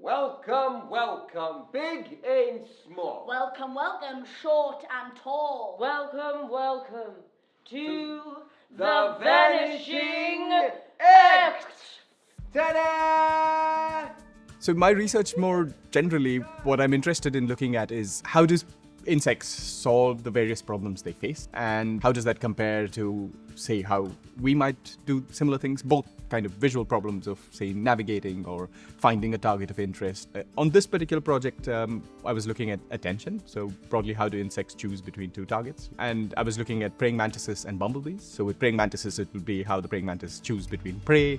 Welcome, welcome, big and small. Welcome, welcome, short and tall. Welcome, welcome to The Vanishing Act! Ta-da! So my research more generally, what I'm interested in looking at is how does insects solve the various problems they face, and how does that compare to, say, how we might do similar things, both kind of visual problems of, say, navigating or finding a target of interest. On this particular project, I was looking at attention, so broadly how do insects choose between two targets, and I was looking at praying mantises and bumblebees. So with praying mantises, it would be how the praying mantis choose between prey,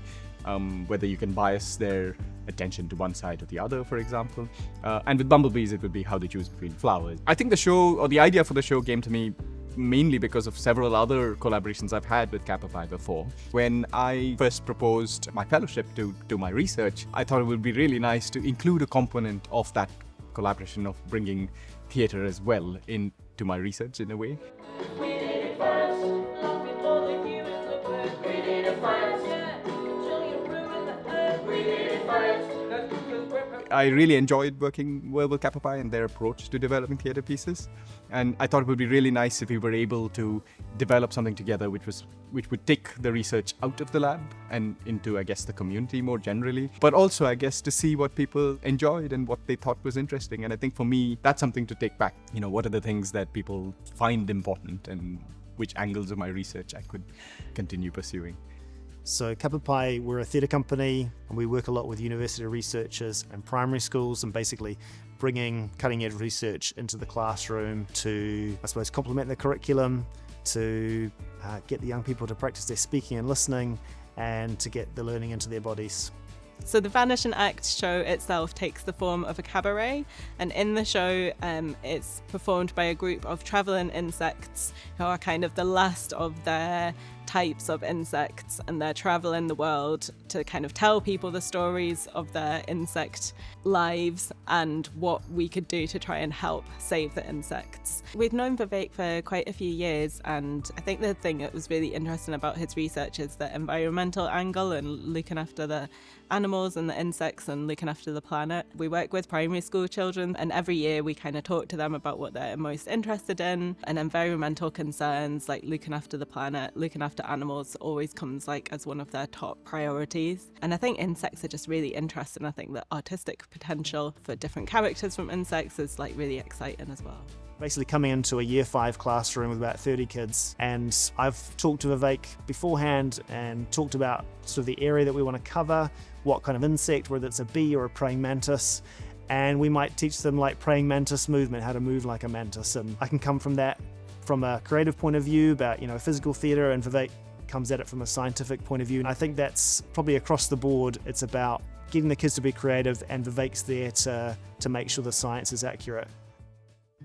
whether you can bias their attention to one side or the other, for example. And with bumblebees, it would be how they choose between flowers. I think the show, or the idea for the show, came to me mainly because of several other collaborations I've had with Kappa Pi before. When I first proposed my fellowship to do my research, I thought it would be really nice to include a component of that collaboration of bringing theatre as well into my research in a way. We did it first, long before the humans were first. We did it first, until you ruined the earth. We did it first. I really enjoyed working well with Kappa Pi and their approach to developing theatre pieces, and I thought it would be really nice if we were able to develop something together which would take the research out of the lab and into, I guess, the community more generally, but also, I guess, to see what people enjoyed and what they thought was interesting. And I think for me, that's something to take back. You know, what are the things that people find important and which angles of my research I could continue pursuing. So Kappa Pi, we're a theatre company, and we work a lot with university researchers and primary schools, and basically bringing cutting-edge research into the classroom to, I suppose, complement the curriculum, to get the young people to practice their speaking and listening, and to get the learning into their bodies. So the Vanishing Act show itself takes the form of a cabaret, and in the show it's performed by a group of travelling insects who are kind of the last of their types of insects, and they're traveling the world to kind of tell people the stories of their insect lives and what we could do to try and help save the insects. We've known Vivek for quite a few years, and I think the thing that was really interesting about his research is the environmental angle and looking after the animals and the insects and looking after the planet. We work with primary school children, and every year we kind of talk to them about what they're most interested in, and environmental concerns like looking after the planet, looking after animals always comes like as one of their top priorities. And I think insects are just really interesting. I think the artistic potential for different characters from insects is like really exciting as well. Basically coming into a year 5 classroom with about 30 kids, and I've talked to Vivek beforehand and talked about sort of the area that we want to cover, what kind of insect, whether it's a bee or a praying mantis, and we might teach them like praying mantis movement, how to move like a mantis. And I can come from that from a creative point of view about, you know, physical theatre, and Vivek comes at it from a scientific point of view. And I think that's probably across the board. It's about getting the kids to be creative, and Vivek's there to make sure the science is accurate.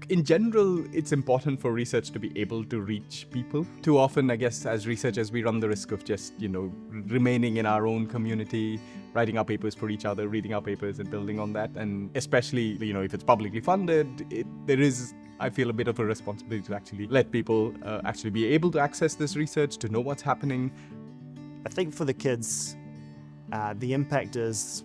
In general, it's important for research to be able to reach people. Too often, I guess, as researchers, we run the risk of just, you know, remaining in our own community, writing our papers for each other, reading our papers and building on that. And especially, you know, if it's publicly funded, there is, I feel, a bit of a responsibility to actually let people actually be able to access this research, to know what's happening. I think for the kids, the impact is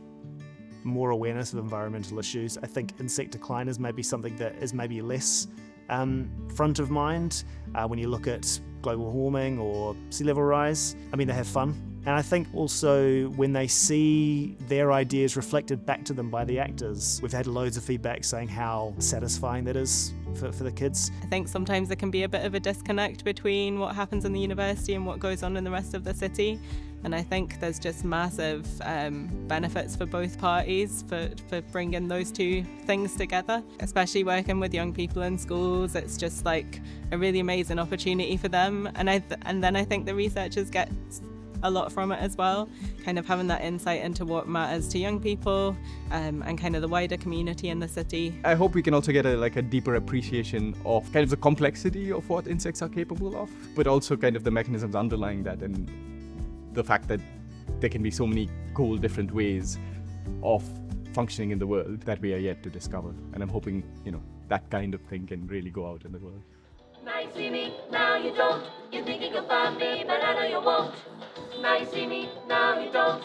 more awareness of environmental issues. I think insect decline is maybe something that is maybe less front of mind when you look at global warming or sea level rise. I mean, they have fun. And I think also when they see their ideas reflected back to them by the actors, we've had loads of feedback saying how satisfying that is for the kids. I think sometimes there can be a bit of a disconnect between what happens in the university and what goes on in the rest of the city. And I think there's just massive benefits for both parties for bringing those two things together, especially working with young people in schools. It's just like a really amazing opportunity for them. And then I think the researchers get a lot from it as well, kind of having that insight into what matters to young people and kind of the wider community in the city. I hope we can also get a deeper appreciation of kind of the complexity of what insects are capable of, but also kind of the mechanisms underlying that, and the fact that there can be so many cool different ways of functioning in the world that we are yet to discover. And I'm hoping, you know, that kind of thing can really go out in the world. Now you see me, now you don't. You think you can find me, but I know you won't. Now you see me, now you don't.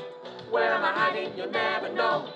Where am I hiding? You'll never know.